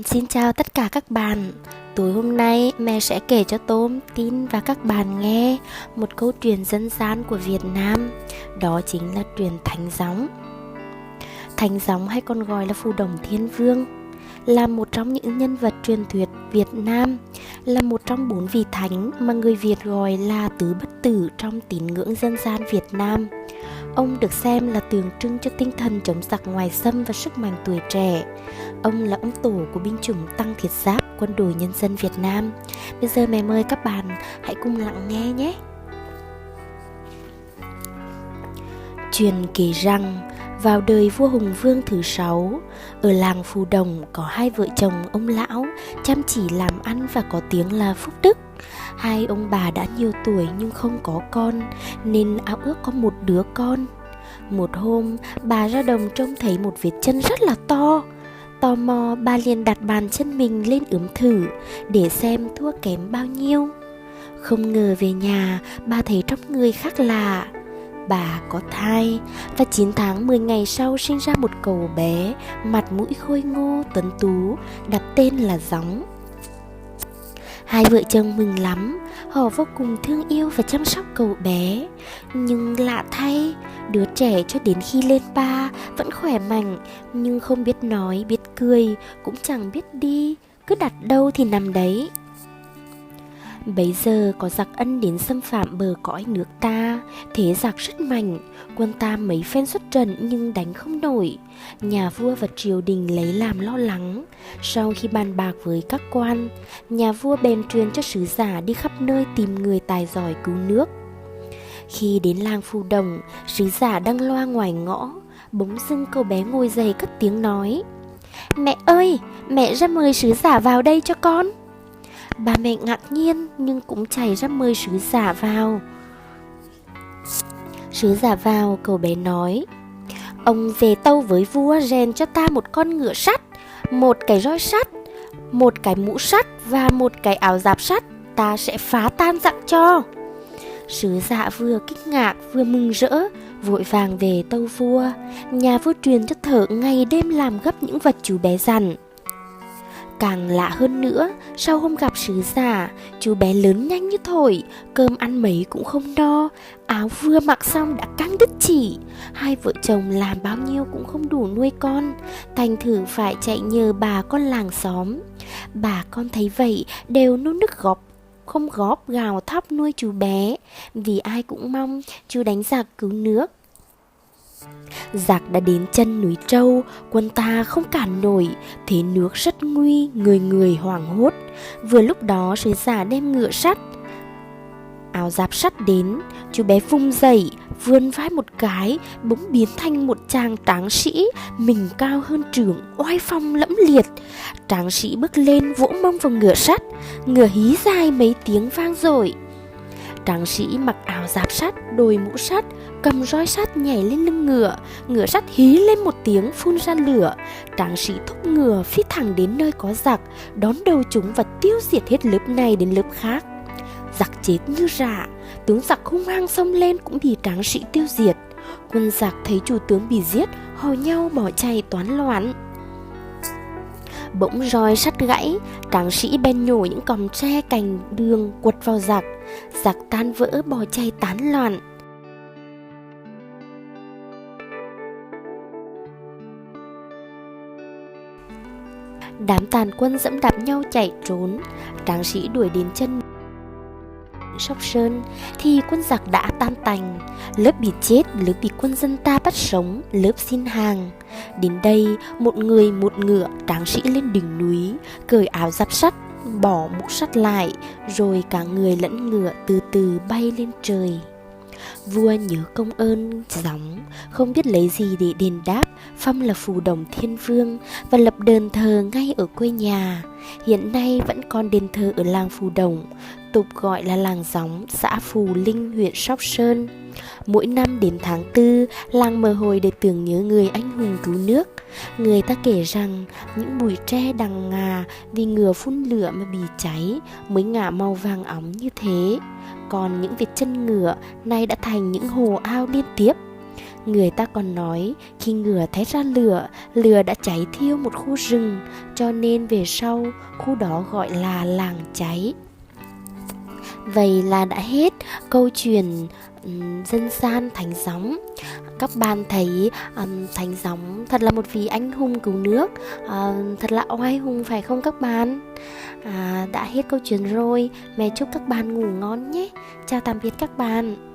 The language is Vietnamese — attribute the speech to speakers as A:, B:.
A: Xin chào tất cả các bạn. Tối hôm nay mẹ sẽ kể cho Tôm, Tin và các bạn nghe một câu chuyện dân gian của Việt Nam. Đó chính là truyện Thánh Gióng. Thánh Gióng hay còn gọi là Phù Đồng Thiên Vương là một trong những nhân vật truyền thuyết Việt Nam, là một trong 4 vị thánh mà người Việt gọi là tứ bất tử trong tín ngưỡng dân gian Việt Nam. Ông được xem là tượng trưng cho tinh thần chống giặc ngoại xâm và sức mạnh tuổi trẻ. Ông là ông tổ của binh chủng Tăng Thiết Giáp, quân đội nhân dân Việt Nam. Bây giờ mẹ mời các bạn hãy cùng lắng nghe nhé. Truyền kể rằng vào đời vua Hùng Vương thứ 6, ở làng Phù Đồng có hai vợ chồng ông lão chăm chỉ làm ăn và có tiếng là Phúc Đức. Hai ông bà đã nhiều tuổi nhưng không có con, nên ao ước có một đứa con. Một hôm, bà ra đồng trông thấy một vết chân rất là to. Tò mò, bà liền đặt bàn chân mình lên ướm thử để xem thua kém bao nhiêu. Không ngờ về nhà, bà thấy trong người khác lạ. Bà có thai và 9 tháng 10 ngày sau sinh ra một cậu bé, mặt mũi khôi ngô tuấn tú, đặt tên là Gióng. Hai vợ chồng mừng lắm, họ vô cùng thương yêu và chăm sóc cậu bé. Nhưng lạ thay, đứa trẻ cho đến khi lên 3 vẫn khỏe mạnh, nhưng không biết nói, biết cười, cũng chẳng biết đi, cứ đặt đâu thì nằm đấy. Bấy giờ có giặc Ân đến xâm phạm bờ cõi nước ta, thế giặc rất mạnh, quân ta mấy phen xuất trận nhưng đánh không nổi. Nhà vua và triều đình lấy làm lo lắng. Sau khi bàn bạc với các quan, nhà vua bèn truyền cho sứ giả đi khắp nơi tìm người tài giỏi cứu nước. Khi đến làng Phù Đồng, sứ giả đang loa ngoài ngõ, bỗng dưng cậu bé ngồi dậy cất tiếng nói: "Mẹ ơi, mẹ ra mời sứ giả vào đây cho con." Bà mẹ ngạc nhiên nhưng cũng chạy ra mời sứ giả vào. Sứ giả vào, cậu bé nói: "Ông về tâu với vua rèn cho ta một con ngựa sắt, một cái roi sắt, một cái mũ sắt và một cái áo giáp sắt, ta sẽ phá tan giặc cho." Sứ giả vừa kinh ngạc vừa mừng rỡ, vội vàng về tâu vua. Nhà vua truyền cho thợ ngày đêm làm gấp những vật chú bé dặn. Càng lạ hơn nữa, sau hôm gặp sứ giả, chú bé lớn nhanh như thổi, cơm ăn mấy cũng không no, áo vừa mặc xong đã căng đứt chỉ. Hai vợ chồng làm bao nhiêu cũng không đủ nuôi con, thành thử phải chạy nhờ bà con làng xóm. Bà con thấy vậy đều nô nức không góp gào thóc nuôi chú bé, vì ai cũng mong chú đánh giặc cứu nước. Giặc đã đến chân núi Trâu, quân ta không cản nổi, thế nước rất nguy, người người hoảng hốt. Vừa lúc đó sứ giả đem ngựa sắt, áo giáp sắt đến, chú bé vung dậy, vươn vai một cái, bỗng biến thành một chàng tráng sĩ, mình cao hơn trượng, oai phong lẫm liệt. Tráng sĩ bước lên vỗ mông vào ngựa sắt, ngựa hí dài mấy tiếng vang dội. Tráng sĩ mặc áo giáp sắt, đội mũ sắt, cầm roi sắt nhảy lên lưng ngựa, ngựa sắt hí lên một tiếng phun ra lửa. Tráng sĩ thúc ngựa phi thẳng đến nơi có giặc, đón đầu chúng và tiêu diệt hết lớp này đến lớp khác. Giặc chết như rạ, tướng giặc hung hăng xông lên cũng bị tráng sĩ tiêu diệt. Quân giặc thấy chủ tướng bị giết, hò nhau bỏ chạy toán loạn. Bỗng roi sắt gãy, tráng sĩ bèn nhổ những còng tre cành đường quật vào giặc. Giặc tan vỡ bỏ chạy tán loạn. Đám tàn quân dẫm đạp nhau chạy trốn. Tráng sĩ đuổi đến chân Sóc Sơn thì quân giặc đã tan tành. Lớp bị chết, lớp bị quân dân ta bắt sống, lớp xin hàng. Đến đây, một người một ngựa, tráng sĩ lên đỉnh núi, cởi áo giáp sắt, bỏ mũ sắt lại, rồi cả người lẫn ngựa từ từ bay lên trời. Vua nhớ công ơn Gióng, không biết lấy gì để đền đáp, phong là Phù Đồng Thiên Vương và lập đền thờ ngay ở quê nhà. Hiện nay vẫn còn đền thờ ở làng Phù Đồng, tục gọi là làng Gióng, xã Phù Linh, huyện Sóc Sơn. Mỗi năm đến tháng 4, làng mở hội để tưởng nhớ người anh hùng cứu nước. Người ta kể rằng những bụi tre đằng ngà vì ngựa phun lửa mà bị cháy mới ngả màu vàng óng như thế. Còn những vết chân ngựa nay đã thành những hồ ao liên tiếp. Người ta còn nói khi ngựa thét ra lửa, lửa đã cháy thiêu một khu rừng, cho nên về sau khu đó gọi là làng cháy. Vậy là đã hết câu chuyện dân gian Thánh Gióng. Các bạn thấy Thánh Gióng thật là một vị anh hùng cứu nước, thật là oai hùng phải không các bạn? Đã hết câu chuyện rồi, mẹ chúc các bạn ngủ ngon nhé. Chào tạm biệt các bạn.